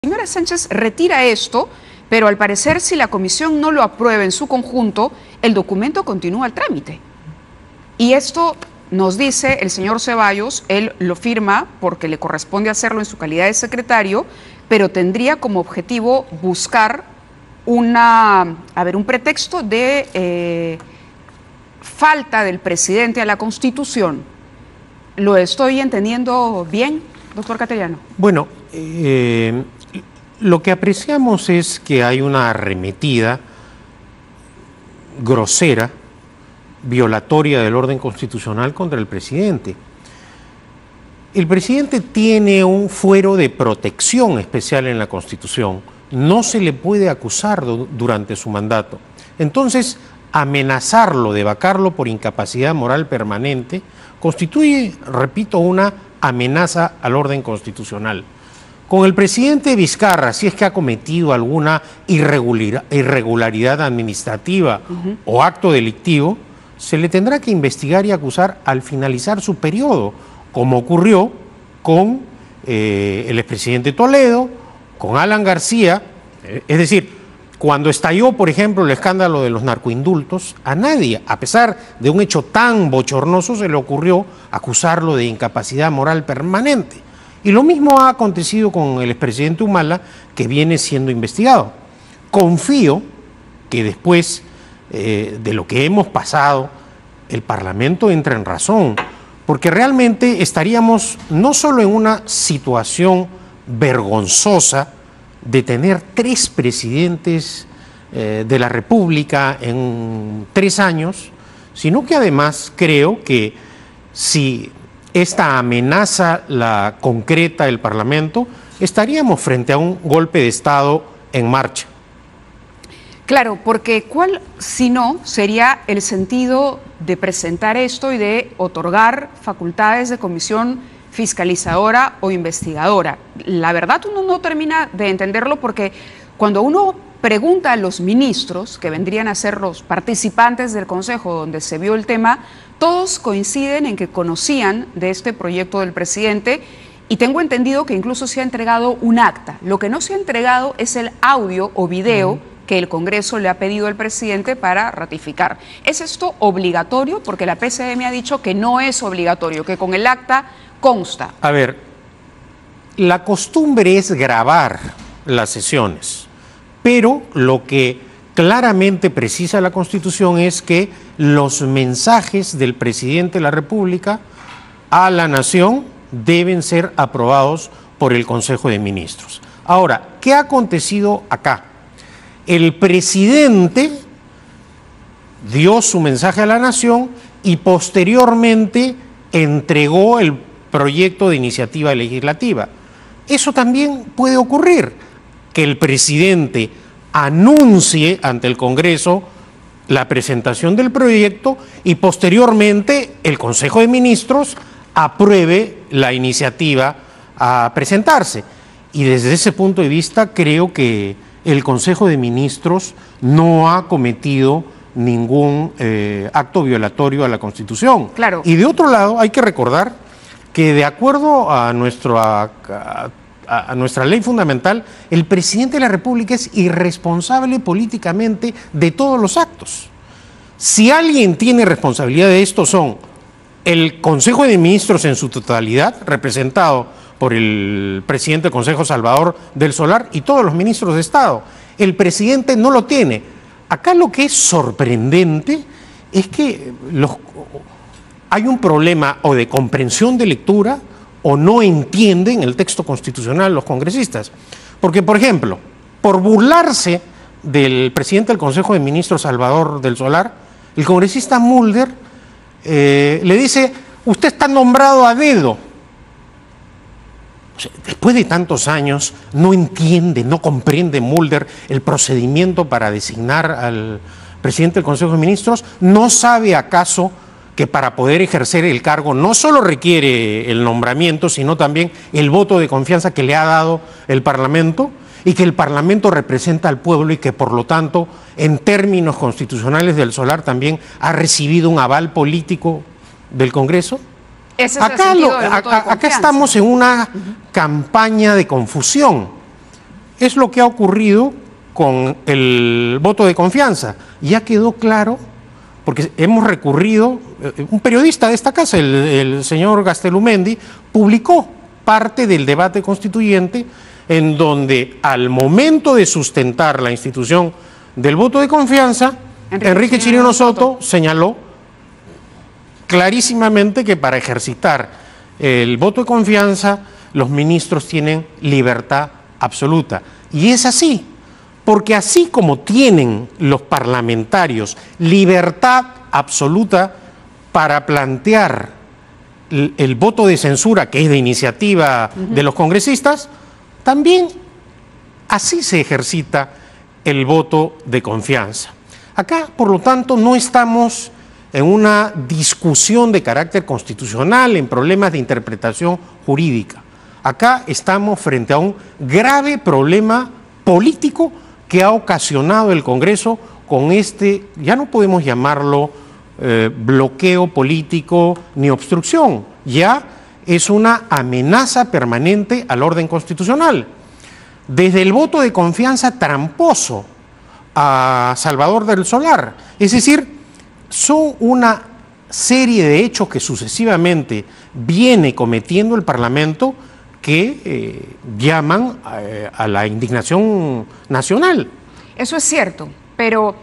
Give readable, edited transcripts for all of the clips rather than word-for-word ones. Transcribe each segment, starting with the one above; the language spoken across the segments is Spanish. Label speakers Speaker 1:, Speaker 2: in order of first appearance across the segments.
Speaker 1: Señora Sánchez retira esto, pero al parecer si la comisión no lo aprueba en su conjunto, el documento continúa el trámite. Y esto nos dice el señor Ceballos, él lo firma porque le corresponde hacerlo en su calidad de secretario, pero tendría como objetivo buscar un pretexto de falta del presidente a la Constitución. ¿Lo estoy entendiendo bien, doctor Cateriano?
Speaker 2: Bueno, lo que apreciamos es que hay una arremetida grosera, violatoria del orden constitucional contra el presidente. El presidente tiene un fuero de protección especial en la Constitución. No se le puede acusar durante su mandato. Entonces, amenazarlo de vacarlo por incapacidad moral permanente constituye, repito, una amenaza al orden constitucional. Con el presidente Vizcarra, si es que ha cometido alguna irregularidad administrativa o acto delictivo, se le tendrá que investigar y acusar al finalizar su periodo, como ocurrió con el expresidente Toledo, con Alan García. Es decir, cuando estalló, por ejemplo, el escándalo de los narcoindultos, a nadie, a pesar de un hecho tan bochornoso, se le ocurrió acusarlo de incapacidad moral permanente. Y lo mismo ha acontecido con el expresidente Humala, que viene siendo investigado. Confío que después de lo que hemos pasado, el Parlamento entra en razón, porque realmente estaríamos no solo en una situación vergonzosa de tener 3 presidentes de la República en 3 años, sino que además creo que si esta amenaza la concreta el Parlamento, estaríamos frente a un golpe de Estado en marcha.
Speaker 1: Claro, porque ¿cuál, si no, sería el sentido de presentar esto y de otorgar facultades de comisión fiscalizadora o investigadora? La verdad uno no termina de entenderlo, porque cuando uno pregunta a los ministros, que vendrían a ser los participantes del Consejo donde se vio el tema, todos coinciden en que conocían de este proyecto del presidente, y tengo entendido que incluso se ha entregado un acta. Lo que no se ha entregado es el audio o video que el Congreso le ha pedido al presidente para ratificar. ¿Es esto obligatorio? Porque la PCM ha dicho que no es obligatorio, que con el acta consta.
Speaker 2: A ver, la costumbre es grabar las sesiones, pero lo que claramente precisa la Constitución es que los mensajes del presidente de la República a la nación deben ser aprobados por el Consejo de Ministros. Ahora, ¿qué ha acontecido acá? El presidente dio su mensaje a la nación y posteriormente entregó el proyecto de iniciativa legislativa. Eso también puede ocurrir, que el presidente anuncie ante el Congreso la presentación del proyecto y posteriormente el Consejo de Ministros apruebe la iniciativa a presentarse. Y desde ese punto de vista creo que el Consejo de Ministros no ha cometido ningún acto violatorio a la Constitución.
Speaker 1: Claro.
Speaker 2: Y de otro lado hay que recordar que de acuerdo a nuestra ley fundamental, el presidente de la República es irresponsable políticamente de todos los actos. Si alguien tiene responsabilidad de esto, son el Consejo de Ministros en su totalidad, representado por el presidente del Consejo, Salvador del Solar, y todos los ministros de Estado. El presidente no lo tiene. Acá lo que es sorprendente es que hay un problema o de comprensión de lectura, o no entienden el texto constitucional los congresistas. Porque, por ejemplo, por burlarse del presidente del Consejo de Ministros, Salvador del Solar, el congresista Mulder le dice: usted está nombrado a dedo. O sea, después de tantos años, no entiende, no comprende Mulder el procedimiento para designar al presidente del Consejo de Ministros. ¿No sabe acaso que para poder ejercer el cargo no solo requiere el nombramiento, sino también el voto de confianza que le ha dado el Parlamento, y que el Parlamento representa al pueblo y que por lo tanto, en términos constitucionales, del Solar también ha recibido un aval político del Congreso?
Speaker 1: Ese es el sentido del voto de
Speaker 2: acá
Speaker 1: confianza.
Speaker 2: estamos en una campaña de confusión. es lo que ha ocurrido con el voto de confianza. Ya quedó claro, porque hemos recurrido, un periodista de esta casa, el señor Gastelumendi, publicó parte del debate constituyente en donde al momento de sustentar la institución del voto de confianza, Enrique Chirino Soto señaló clarísimamente que para ejercitar el voto de confianza los ministros tienen libertad absoluta. Y es así, porque así como tienen los parlamentarios libertad absoluta para plantear el voto de censura, que es de iniciativa de los congresistas, también así se ejercita el voto de confianza. Acá, por lo tanto, no estamos en una discusión de carácter constitucional, en problemas de interpretación jurídica. Acá estamos frente a un grave problema político que ha ocasionado el Congreso con este, ya no podemos llamarlo bloqueo político ni obstrucción, ya es una amenaza permanente al orden constitucional. Desde el voto de confianza tramposo a Salvador del Solar, es decir, son una serie de hechos que sucesivamente viene cometiendo el Parlamento que llaman a la indignación nacional.
Speaker 1: Eso es cierto, pero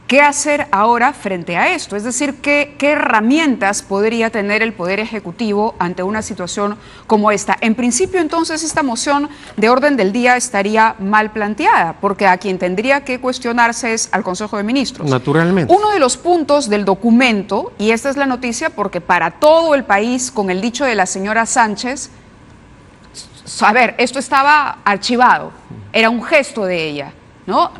Speaker 1: ¿qué hacer ahora frente a esto? Es decir, ¿qué herramientas podría tener el Poder Ejecutivo ante una situación como esta? En principio, entonces, esta moción de orden del día estaría mal planteada, porque a quien tendría que cuestionarse es al Consejo de Ministros.
Speaker 2: Naturalmente.
Speaker 1: Uno de los puntos del documento, y esta es la noticia porque para todo el país, con el dicho de la señora Sánchez, a ver, esto estaba archivado, era un gesto de ella, ¿no?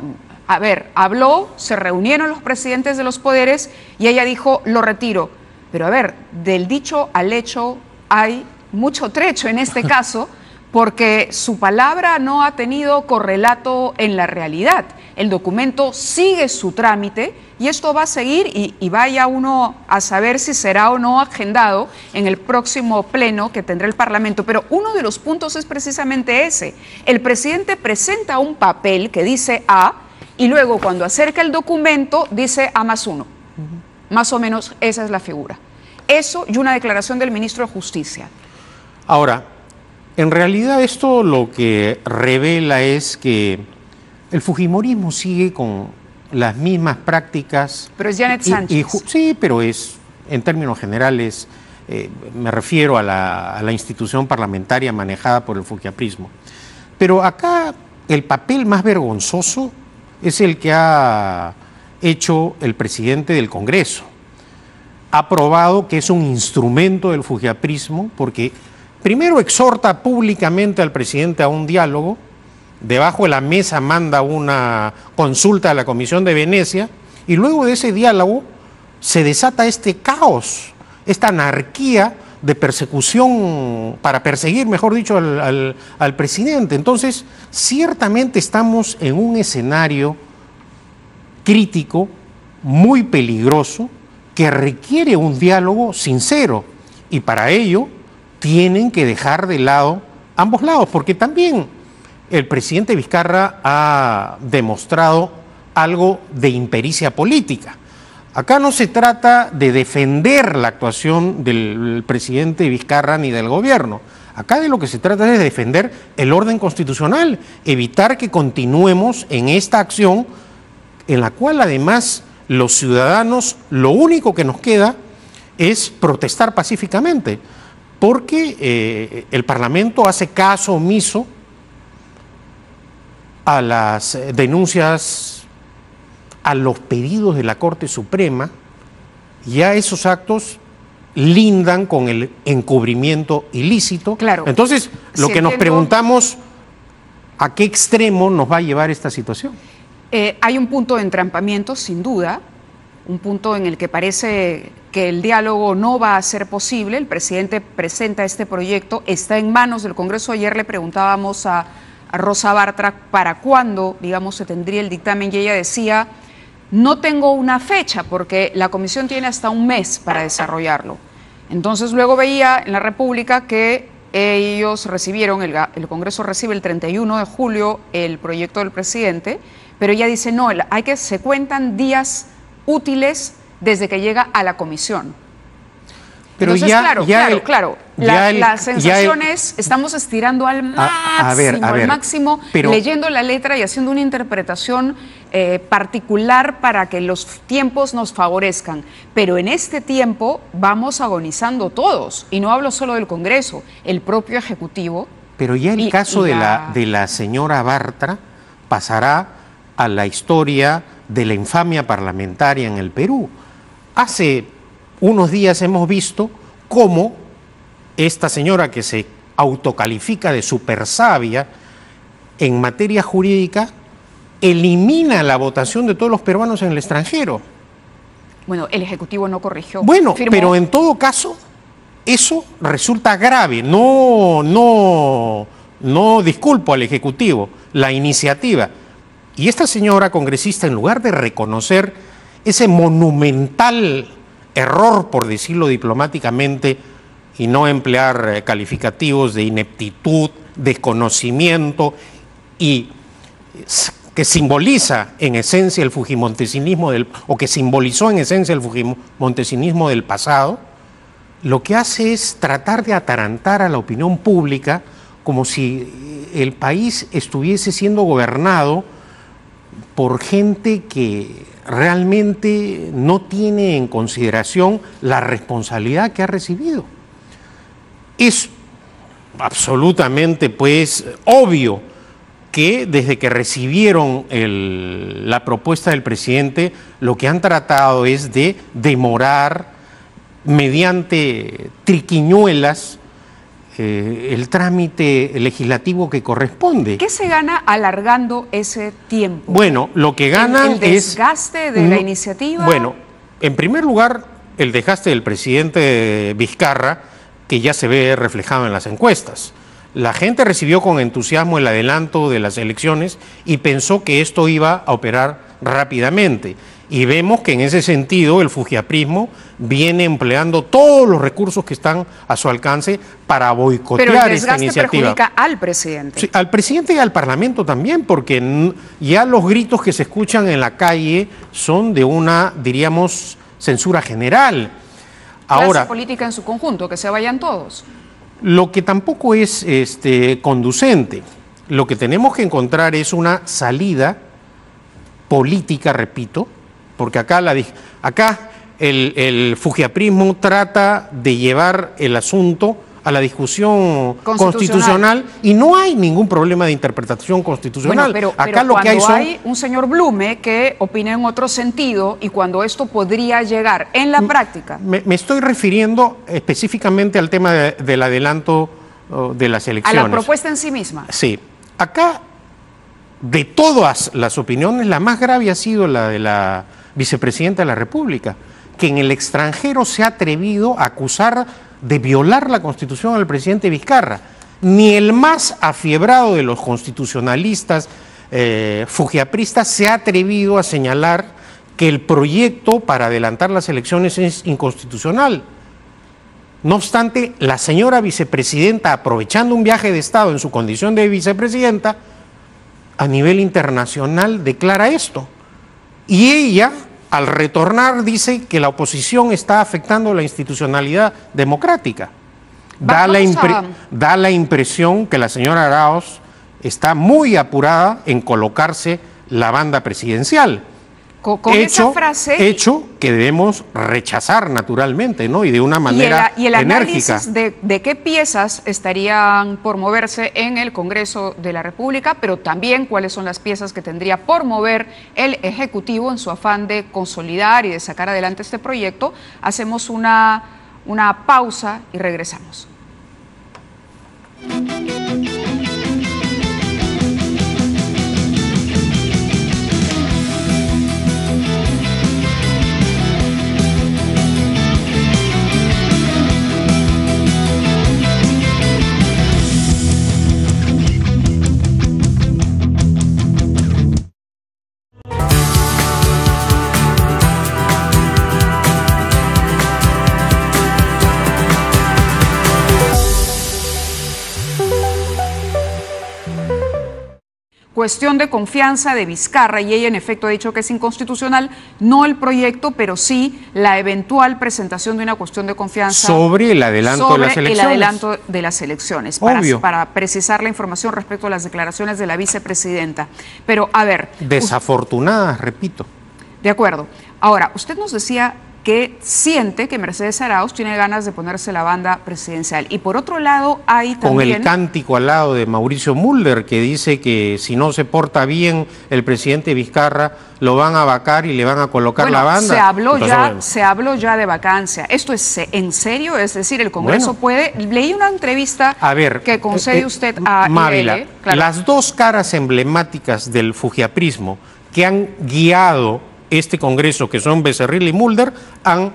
Speaker 1: A ver, habló, se reunieron los presidentes de los poderes y ella dijo, lo retiro. Pero a ver, del dicho al hecho hay mucho trecho en este caso, porque su palabra no ha tenido correlato en la realidad. El documento sigue su trámite y esto va a seguir y vaya uno a saber si será o no agendado en el próximo pleno que tendrá el Parlamento. Pero uno de los puntos es precisamente ese. El presidente presenta un papel que dice A, y luego cuando acerca el documento dice A+1. Más o menos esa es la figura. Eso y una declaración del ministro de Justicia.
Speaker 2: Ahora, en realidad esto lo que revela es que el fujimorismo sigue con las mismas prácticas.
Speaker 1: Pero es Janet Sánchez.
Speaker 2: Sí, pero es, en términos generales, me refiero a la institución parlamentaria manejada por el fujiaprismo. Pero acá el papel más vergonzoso es el que ha hecho el presidente del Congreso. Ha probado que es un instrumento del fujiaprismo porque primero exhorta públicamente al presidente a un diálogo, debajo de la mesa manda una consulta a la Comisión de Venecia y luego de ese diálogo se desata este caos, esta anarquía de persecución, para perseguir, mejor dicho, al presidente. Entonces, ciertamente estamos en un escenario crítico, muy peligroso, que requiere un diálogo sincero, y para ello tienen que dejar de lado ambos lados, porque también el presidente Vizcarra ha demostrado algo de impericia política. Acá no se trata de defender la actuación del presidente Vizcarra ni del gobierno. Acá de lo que se trata es de defender el orden constitucional, evitar que continuemos en esta acción en la cual además los ciudadanos lo único que nos queda es protestar pacíficamente, porque el Parlamento hace caso omiso a las denuncias, a los pedidos de la Corte Suprema. Ya esos actos lindan con el encubrimiento ilícito.
Speaker 1: Claro.
Speaker 2: Entonces, lo que nos preguntamos, ¿a qué extremo nos va a llevar esta situación?
Speaker 1: Hay un punto de entrampamiento, sin duda, un punto en el que parece que el diálogo no va a ser posible. El presidente presenta este proyecto, está en manos del Congreso. Ayer le preguntábamos a Rosa Bartra para cuándo, digamos, se tendría el dictamen y ella decía, no tengo una fecha porque la comisión tiene hasta un mes para desarrollarlo. Entonces luego veía en la República que ellos recibieron, el Congreso recibe el 31 de julio el proyecto del presidente, pero ella dice, no, se cuentan días útiles desde que llega a la comisión.
Speaker 2: Pero
Speaker 1: entonces, claro, la sensación es, estamos estirando al máximo,
Speaker 2: pero,
Speaker 1: leyendo la letra y haciendo una interpretación particular para que los tiempos nos favorezcan. Pero en este tiempo vamos agonizando todos, y no hablo solo del Congreso, el propio Ejecutivo.
Speaker 2: Pero ya el caso de la señora Bartra pasará a la historia de la infamia parlamentaria en el Perú. Hace unos días hemos visto cómo esta señora, que se autocalifica de super sabia en materia jurídica, elimina la votación de todos los peruanos en el extranjero.
Speaker 1: Bueno, el Ejecutivo no corrigió.
Speaker 2: Bueno, pero en todo caso, eso resulta grave. No disculpo al Ejecutivo, la iniciativa. Y esta señora congresista, en lugar de reconocer ese monumental error, por decirlo diplomáticamente, y no emplear calificativos de ineptitud, desconocimiento, y que simboliza en esencia el fujimontesinismo o que simbolizó en esencia el fujimontesinismo del pasado, lo que hace es tratar de atarantar a la opinión pública como si el país estuviese siendo gobernado por gente que realmente no tiene en consideración la responsabilidad que ha recibido. Es absolutamente, pues, obvio que desde que recibieron la propuesta del presidente, lo que han tratado es de demorar mediante triquiñuelas el trámite legislativo que corresponde.
Speaker 1: ¿Qué se gana alargando ese tiempo?
Speaker 2: Bueno, lo que ganan
Speaker 1: ¿El desgaste de la iniciativa?
Speaker 2: Bueno, en primer lugar, el desgaste del presidente Vizcarra, que ya se ve reflejado en las encuestas. La gente recibió con entusiasmo el adelanto de las elecciones y pensó que esto iba a operar rápidamente. Y vemos que en ese sentido el fujiaprismo viene empleando todos los recursos que están a su alcance para boicotear esta iniciativa.
Speaker 1: Pero el desgaste perjudica al presidente.
Speaker 2: Sí, al presidente y al Parlamento también, porque ya los gritos que se escuchan en la calle son de una, diríamos, censura general.
Speaker 1: Ahora, clase política en su conjunto, que se vayan todos.
Speaker 2: Lo que tampoco es conducente. Lo que tenemos que encontrar es una salida política, repito, porque acá el fujiaprismo trata de llevar el asunto a la discusión constitucional y no hay ningún problema de interpretación constitucional.
Speaker 1: Bueno, pero
Speaker 2: acá lo que
Speaker 1: hay un señor Blume que opina en otro sentido, y cuando esto podría llegar en la práctica.
Speaker 2: Me estoy refiriendo específicamente al tema del adelanto de las elecciones.
Speaker 1: A la propuesta en sí misma.
Speaker 2: Sí. Acá, de todas las opiniones, la más grave ha sido la de la vicepresidenta de la República, que en el extranjero se ha atrevido a acusar de violar la Constitución al presidente Vizcarra. Ni el más afiebrado de los constitucionalistas fujiapristas se ha atrevido a señalar que el proyecto para adelantar las elecciones es inconstitucional. No obstante, la señora vicepresidenta, aprovechando un viaje de Estado en su condición de vicepresidenta, a nivel internacional declara esto. Y ella, al retornar, dice que la oposición está afectando la institucionalidad democrática. Da la impresión que la señora Arauz está muy apurada en colocarse la banda presidencial.
Speaker 1: Con esa frase...
Speaker 2: Hecho que debemos rechazar naturalmente, ¿no? Y de una manera
Speaker 1: y el
Speaker 2: enérgica.
Speaker 1: Análisis de qué piezas estarían por moverse en el Congreso de la República, pero también cuáles son las piezas que tendría por mover el Ejecutivo en su afán de consolidar y de sacar adelante este proyecto. Hacemos una pausa y regresamos. cuestión de confianza de Vizcarra, y ella en efecto ha dicho que es inconstitucional, no el proyecto, pero sí la eventual presentación de una cuestión de confianza
Speaker 2: sobre el adelanto de las elecciones.
Speaker 1: El adelanto de las elecciones, para precisar la información respecto a las declaraciones de la vicepresidenta. Pero, a ver...
Speaker 2: Desafortunadas, repito.
Speaker 1: De acuerdo. Ahora, usted nos decía que siente que Mercedes Arauz tiene ganas de ponerse la banda presidencial. Y por otro lado hay también...
Speaker 2: Con el cántico al lado de Mauricio Mulder, que dice que si no se porta bien el presidente Vizcarra, lo van a vacar y le van a colocar la banda.
Speaker 1: Se habló ya de vacancia. ¿Esto es en serio? Es decir, el Congreso puede... Leí una entrevista que concede usted a
Speaker 2: Mávila, las dos caras emblemáticas del fujiaprismo que han guiado este Congreso, que son Becerril y Mulder, han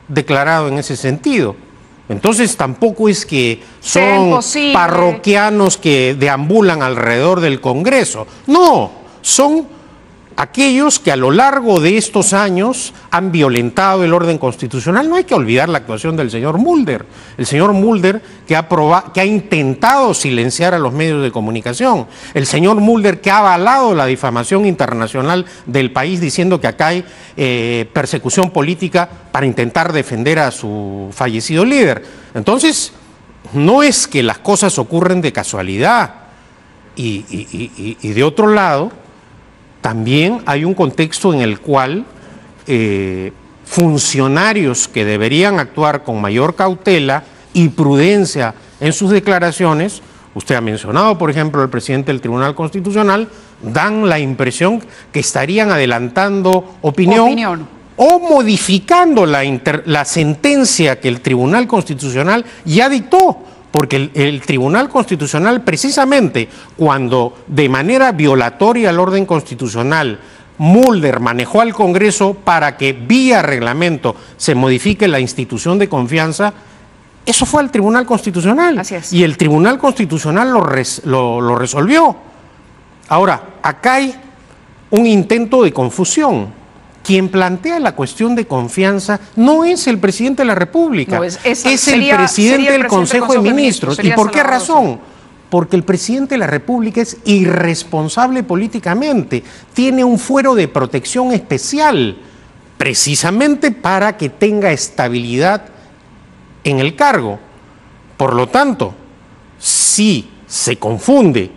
Speaker 2: declarado en ese sentido. Entonces tampoco es que son parroquianos que deambulan alrededor del Congreso. No, son aquellos que a lo largo de estos años han violentado el orden constitucional. No hay que olvidar la actuación del señor Mulder. El señor Mulder que ha intentado silenciar a los medios de comunicación. El señor Mulder que ha avalado la difamación internacional del país diciendo que acá hay persecución política para intentar defender a su fallecido líder. Entonces, no es que las cosas ocurren de casualidad. Y de otro lado, también hay un contexto en el cual funcionarios que deberían actuar con mayor cautela y prudencia en sus declaraciones, usted ha mencionado, por ejemplo, al presidente del Tribunal Constitucional, dan la impresión que estarían adelantando opinión. O modificando la sentencia que el Tribunal Constitucional ya dictó. Porque el Tribunal Constitucional, precisamente cuando de manera violatoria al orden constitucional Mulder manejó al Congreso para que vía reglamento se modifique la institución de confianza, eso fue al Tribunal Constitucional.
Speaker 1: Así es.
Speaker 2: Y el Tribunal Constitucional lo resolvió. Ahora, acá hay un intento de confusión. Quien plantea la cuestión de confianza no es el presidente de la República, es el presidente del Consejo de Ministros. ¿Y por qué razón? Porque el presidente de la República es irresponsable políticamente, tiene un fuero de protección especial, precisamente para que tenga estabilidad en el cargo. Por lo tanto, si se confunde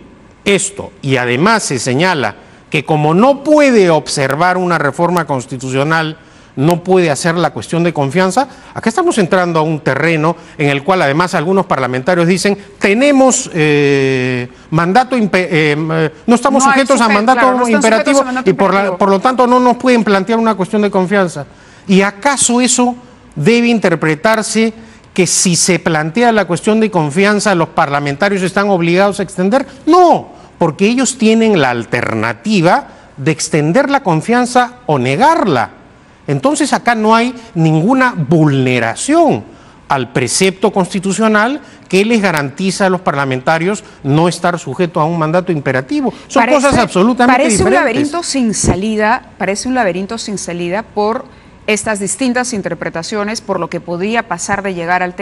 Speaker 2: esto y además se señala que como no puede observar una reforma constitucional, no puede hacer la cuestión de confianza, acá estamos entrando a un terreno en el cual además algunos parlamentarios dicen tenemos mandato, no estamos sujetos a mandato imperativo y por lo tanto no nos pueden plantear una cuestión de confianza. ¿Y acaso eso debe interpretarse que si se plantea la cuestión de confianza los parlamentarios están obligados a extender? No, porque ellos tienen la alternativa de extender la confianza o negarla. Entonces acá no hay ninguna vulneración al precepto constitucional que les garantiza a los parlamentarios no estar sujetos a un mandato imperativo. Son cosas absolutamente diferentes.
Speaker 1: Parece un laberinto sin salida por estas distintas interpretaciones, por lo que podría pasar de llegar al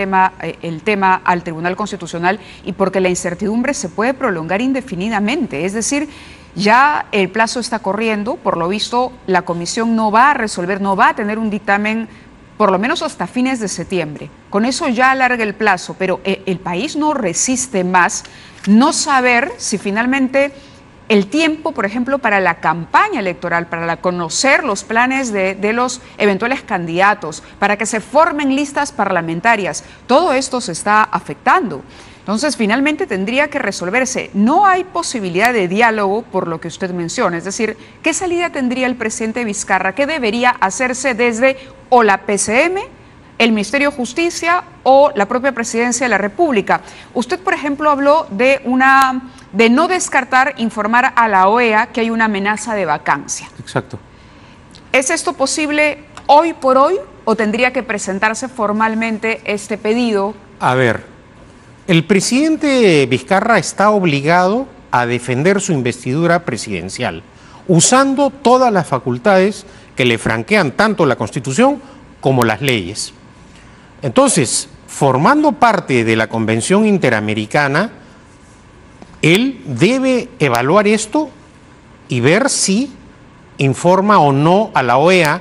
Speaker 1: el tema al Tribunal Constitucional y porque la incertidumbre se puede prolongar indefinidamente. Es decir, ya el plazo está corriendo, por lo visto la comisión no va a resolver, no va a tener un dictamen por lo menos hasta fines de septiembre. Con eso ya alarga el plazo, pero el país no resiste más no saber si finalmente el tiempo, por ejemplo, para la campaña electoral, para conocer los planes de los eventuales candidatos, para que se formen listas parlamentarias, todo esto se está afectando. Entonces, finalmente tendría que resolverse. No hay posibilidad de diálogo por lo que usted menciona. Es decir, ¿qué salida tendría el presidente Vizcarra? ¿Qué debería hacerse desde o la PCM, el Ministerio de Justicia o la propia Presidencia de la República? Usted, por ejemplo, habló de no descartar informar a la OEA que hay una amenaza de vacancia.
Speaker 2: Exacto.
Speaker 1: ¿Es esto posible hoy por hoy o tendría que presentarse formalmente este pedido?
Speaker 2: A ver, el presidente Vizcarra está obligado a defender su investidura presidencial, usando todas las facultades que le franquean tanto la Constitución como las leyes. Entonces, formando parte de la Convención Interamericana, él debe evaluar esto y ver si informa o no a la OEA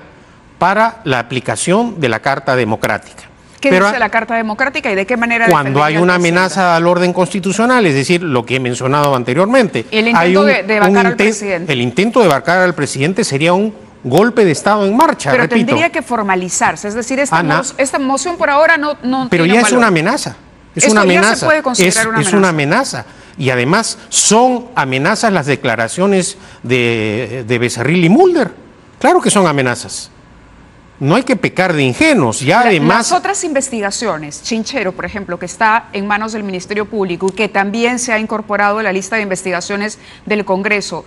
Speaker 2: para la aplicación de la Carta Democrática.
Speaker 1: ¿Qué dice la Carta Democrática y de qué manera?
Speaker 2: Cuando hay una amenaza al orden constitucional, es decir, lo que he mencionado anteriormente.
Speaker 1: El intento de vacar al presidente.
Speaker 2: El intento de vacar al presidente sería un golpe de Estado en marcha,
Speaker 1: pero
Speaker 2: repito.
Speaker 1: Tendría que formalizarse, es decir, esta moción por ahora no
Speaker 2: pero
Speaker 1: tiene
Speaker 2: ya
Speaker 1: valor.
Speaker 2: Es una amenaza. Es una amenaza. Ya se puede considerar una amenaza. Es una amenaza. Y además son amenazas las declaraciones de Becerril y Mulder. Claro que son amenazas. No hay que pecar de ingenuos. Ya además...
Speaker 1: Las otras investigaciones, Chinchero, por ejemplo, que está en manos del Ministerio Público y que también se ha incorporado a la lista de investigaciones del Congreso.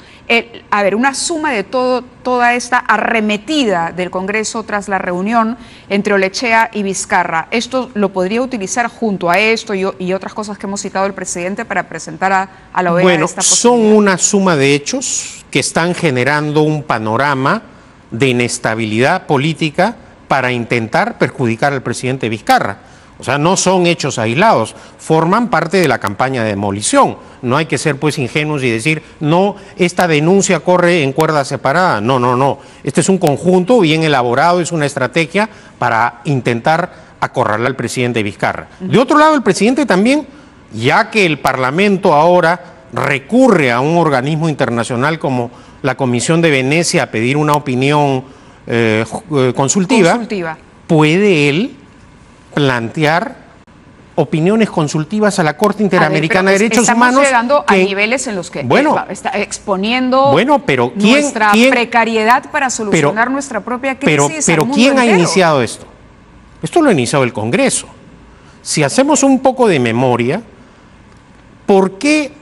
Speaker 1: A ver, una suma de toda esta arremetida del Congreso tras la reunión entre Olechea y Vizcarra, ¿esto lo podría utilizar junto a esto y otras cosas que hemos citado el presidente para presentar a la OEA esta posibilidad?
Speaker 2: Son una suma de hechos que están generando un panorama de inestabilidad política para intentar perjudicar al presidente Vizcarra. O sea, no son hechos aislados, forman parte de la campaña de demolición. No hay que ser pues ingenuos y decir, no, esta denuncia corre en cuerda separada. No, no, no. Este es un conjunto bien elaborado, es una estrategia para intentar acorralar al presidente Vizcarra. De otro lado, el presidente también, ya que el Parlamento ahora recurre a un organismo internacional como la Comisión de Venecia a pedir una opinión consultiva, puede él plantear opiniones consultivas a la Corte Interamericana de Derechos Humanos.
Speaker 1: Estamos llegando a niveles en los que está exponiendo nuestra precariedad para solucionar nuestra propia crisis.
Speaker 2: Pero ¿quién ha iniciado esto? Esto lo ha iniciado el Congreso. Si hacemos un poco de memoria, ¿por qué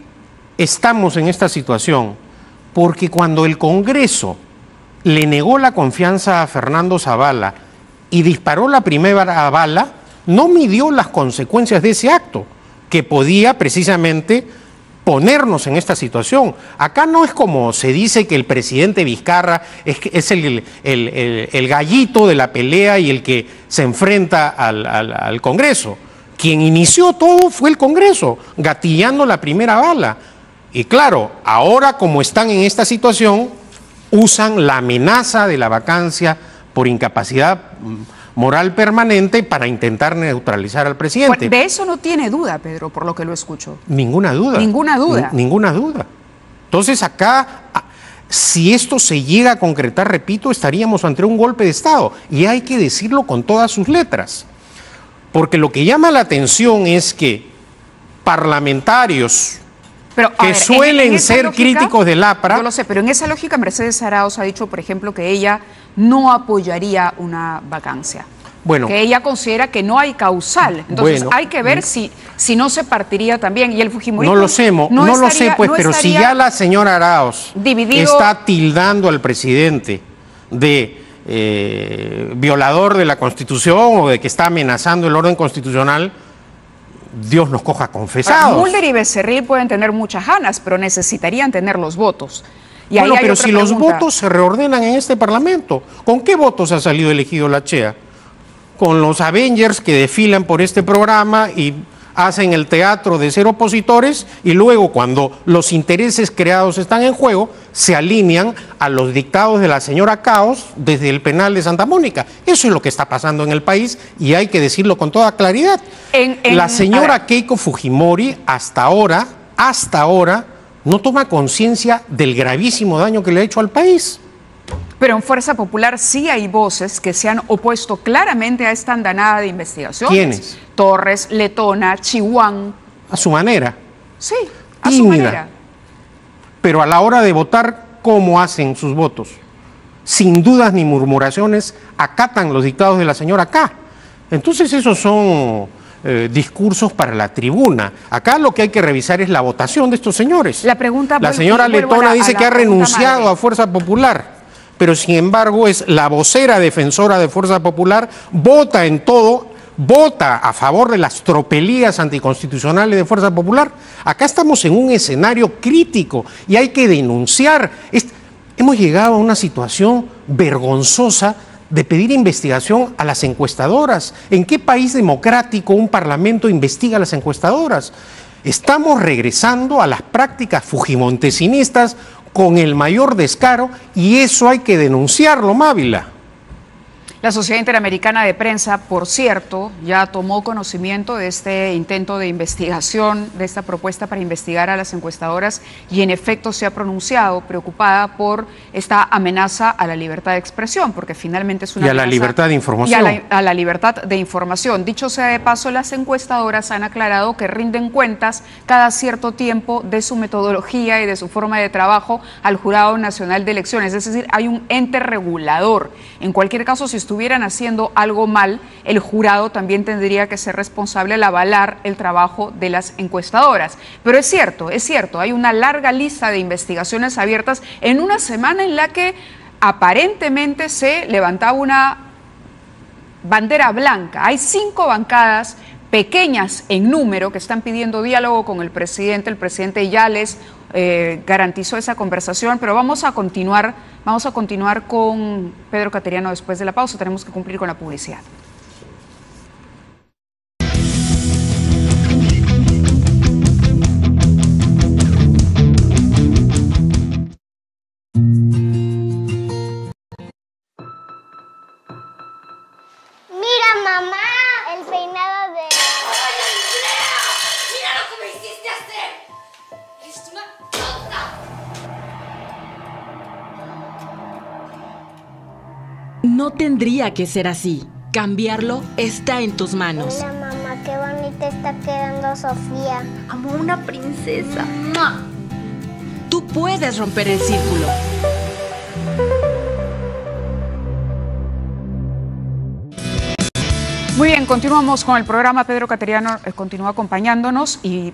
Speaker 2: estamos en esta situación? Porque cuando el Congreso le negó la confianza a Fernando Zavala y disparó la primera bala, no midió las consecuencias de ese acto, que podía precisamente ponernos en esta situación. Acá no es como se dice que el presidente Vizcarra es el gallito de la pelea y el que se enfrenta al Congreso. Quien inició todo fue el Congreso, gatillando la primera bala. Y claro, ahora como están en esta situación, usan la amenaza de la vacancia por incapacidad moral permanente para intentar neutralizar al presidente.
Speaker 1: Pues de eso no tiene duda, Pedro, por lo que lo escucho.
Speaker 2: Ninguna duda.
Speaker 1: Ninguna duda.
Speaker 2: Ninguna duda. Entonces acá, si esto se llega a concretar, repito, estaríamos ante un golpe de Estado. Y hay que decirlo con todas sus letras. Porque lo que llama la atención es que parlamentarios que suelen ser críticos del APRA...
Speaker 1: Yo lo sé, pero en esa lógica Mercedes Arauz ha dicho, por ejemplo, que ella no apoyaría una vacancia. Bueno, que ella considera que no hay causal. Entonces hay que ver si no se partiría también. Y el fujimorismo...
Speaker 2: No lo sé, pero si ya la señora Arauz está tildando al presidente de violador de la Constitución o de que está amenazando el orden constitucional... Dios nos coja confesados.
Speaker 1: Mulder y Becerril pueden tener muchas ganas, pero necesitarían tener los votos.
Speaker 2: Y bueno, pero si los votos se reordenan en este Parlamento, ¿con qué votos ha salido elegido la Chea? Con los Avengers que desfilan por este programa y hacen el teatro de ser opositores y luego cuando los intereses creados están en juego, se alinean a los dictados de la señora Caos desde el penal de Santa Mónica. Eso es lo que está pasando en el país y hay que decirlo con toda claridad. La señora Keiko Fujimori hasta ahora, no toma conciencia del gravísimo daño que le ha hecho al país.
Speaker 1: Pero en Fuerza Popular sí hay voces que se han opuesto claramente a esta andanada de investigaciones.
Speaker 2: ¿Quiénes?
Speaker 1: Torres, Letona, Chihuán.
Speaker 2: A su manera.
Speaker 1: Sí, a su manera.
Speaker 2: Pero a la hora de votar, ¿cómo hacen sus votos? Sin dudas ni murmuraciones, acatan los dictados de la señora K. Entonces esos son discursos para la tribuna. Acá lo que hay que revisar es la votación de estos señores. La señora Letona dice que ha renunciado a Fuerza Popular, pero sin embargo es la vocera defensora de Fuerza Popular, vota en todo, vota a favor de las tropelías anticonstitucionales de Fuerza Popular. Acá estamos en un escenario crítico y hay que denunciar. Hemos llegado a una situación vergonzosa de pedir investigación a las encuestadoras. ¿En qué país democrático un parlamento investiga a las encuestadoras? Estamos regresando a las prácticas fujimontesinistas con el mayor descaro, y eso hay que denunciarlo, Mávila.
Speaker 1: La Sociedad Interamericana de Prensa, por cierto, ya tomó conocimiento de este intento de investigación, de esta propuesta para investigar a las encuestadoras, y en efecto se ha pronunciado preocupada por esta amenaza a la libertad de expresión, porque finalmente es una
Speaker 2: amenaza. Y a la libertad de información.
Speaker 1: Y a la libertad de información. Dicho sea de paso, las encuestadoras han aclarado que rinden cuentas cada cierto tiempo de su metodología y de su forma de trabajo al Jurado Nacional de Elecciones. Es decir, hay un ente regulador. En cualquier caso, si estuvieran haciendo algo mal, el jurado también tendría que ser responsable al avalar el trabajo de las encuestadoras. Pero es cierto, hay una larga lista de investigaciones abiertas en una semana en la que aparentemente se levantaba una bandera blanca. Hay 5 bancadas pequeñas en número que están pidiendo diálogo con el presidente ya les garantizó esa conversación, pero vamos a continuar con Pedro Cateriano después de la pausa. Tenemos que cumplir con la publicidad.
Speaker 3: Mira, mamá, el peinado de...
Speaker 4: ¡Mira lo que me hiciste hacer! ¡Eres una tonta!
Speaker 5: No tendría que ser así. Cambiarlo está en tus manos.
Speaker 3: Hola, mamá, qué bonita está quedando Sofía.
Speaker 4: Amo a una princesa.
Speaker 5: Tú puedes romper el círculo.
Speaker 1: Muy bien, continuamos con el programa. Pedro Cateriano continúa acompañándonos y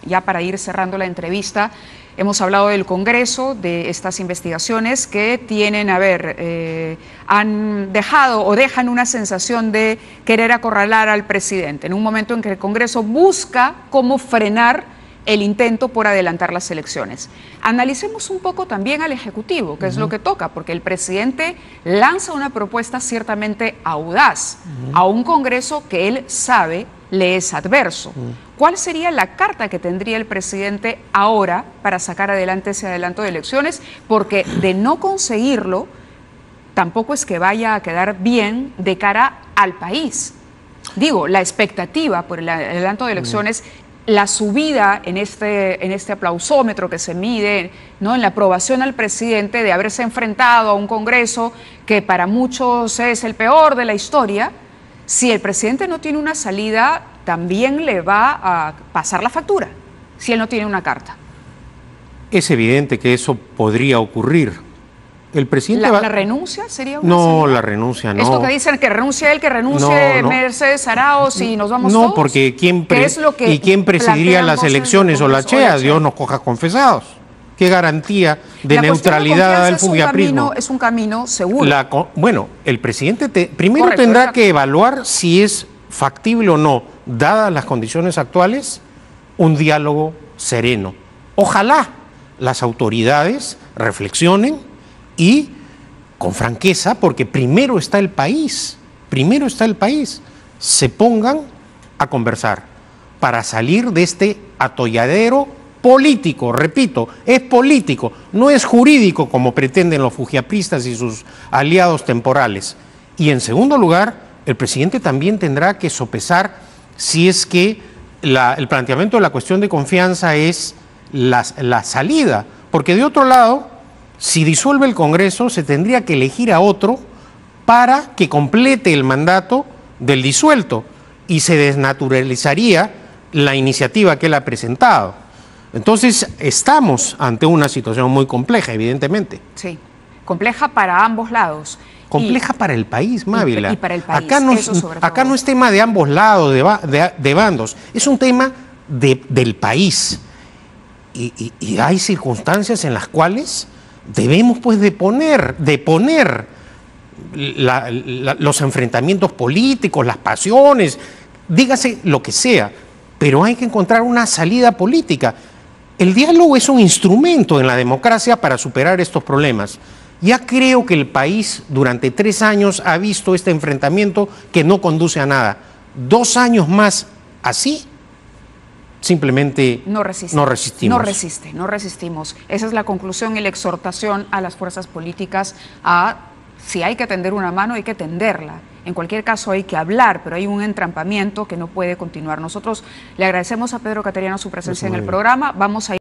Speaker 1: ya para ir cerrando la entrevista, hemos hablado del Congreso, de estas investigaciones que tienen, han dejado o dejan una sensación de querer acorralar al presidente, en un momento en que el Congreso busca cómo frenar el intento por adelantar las elecciones. Analicemos un poco también al Ejecutivo, que es lo que toca, porque el presidente lanza una propuesta ciertamente audaz a un Congreso que él sabe le es adverso. ¿Cuál sería la carta que tendría el presidente ahora para sacar adelante ese adelanto de elecciones? Porque de no conseguirlo, tampoco es que vaya a quedar bien de cara al país. Digo, la expectativa por el adelanto de elecciones, la subida en este aplausómetro que se mide, ¿no?, en la aprobación al presidente de haberse enfrentado a un Congreso que para muchos es el peor de la historia. Si el presidente no tiene una salida, también le va a pasar la factura, si él no tiene una carta.
Speaker 2: Es evidente que eso podría ocurrir. El presidente
Speaker 1: ¿La renuncia sería una
Speaker 2: No,
Speaker 1: salida?
Speaker 2: la renuncia no.
Speaker 1: Esto que dicen que renuncia él, que renuncie
Speaker 2: No.
Speaker 1: Mercedes Arauz y nos vamos todos.
Speaker 2: No, porque ¿quién presidiría
Speaker 1: plantean
Speaker 2: las
Speaker 1: voces
Speaker 2: elecciones
Speaker 1: del
Speaker 2: o la
Speaker 1: Congreso
Speaker 2: CHEA? Dios nos coja confesados. ¿Qué garantía de
Speaker 1: La
Speaker 2: neutralidad del
Speaker 1: cuestión de
Speaker 2: fugiaprismo?
Speaker 1: es un camino seguro.
Speaker 2: Bueno, el presidente primero
Speaker 1: Correcto,
Speaker 2: tendrá
Speaker 1: exacto.
Speaker 2: que evaluar si es factible o no, dadas las condiciones actuales, un diálogo sereno. Ojalá las autoridades reflexionen y con franqueza, porque primero está el país, se pongan a conversar para salir de este atolladero político, repito, es político, no es jurídico como pretenden los fujiapristas y sus aliados temporales. Y en segundo lugar, el presidente también tendrá que sopesar si es que el planteamiento de la cuestión de confianza es la salida, porque de otro lado, si disuelve el Congreso, se tendría que elegir a otro para que complete el mandato del disuelto y se desnaturalizaría la iniciativa que él ha presentado. Entonces, estamos ante una situación muy compleja, evidentemente.
Speaker 1: Sí, compleja para ambos lados.
Speaker 2: Compleja para el país, Mávila.
Speaker 1: Y para el país,
Speaker 2: acá no es tema de ambos lados, de bandos, es un tema del país. Y hay circunstancias en las cuales debemos pues deponer los enfrentamientos políticos, las pasiones, dígase lo que sea, pero hay que encontrar una salida política. El diálogo es un instrumento en la democracia para superar estos problemas. Ya creo que el país durante 3 años ha visto este enfrentamiento que no conduce a nada. 2 años más así simplemente
Speaker 1: no resistimos. No resistimos. Esa es la conclusión y la exhortación a las fuerzas políticas a, si hay que tender una mano, hay que tenderla. En cualquier caso hay que hablar, pero hay un entrampamiento que no puede continuar. Nosotros le agradecemos a Pedro Cateriano su presencia en el programa. Vamos a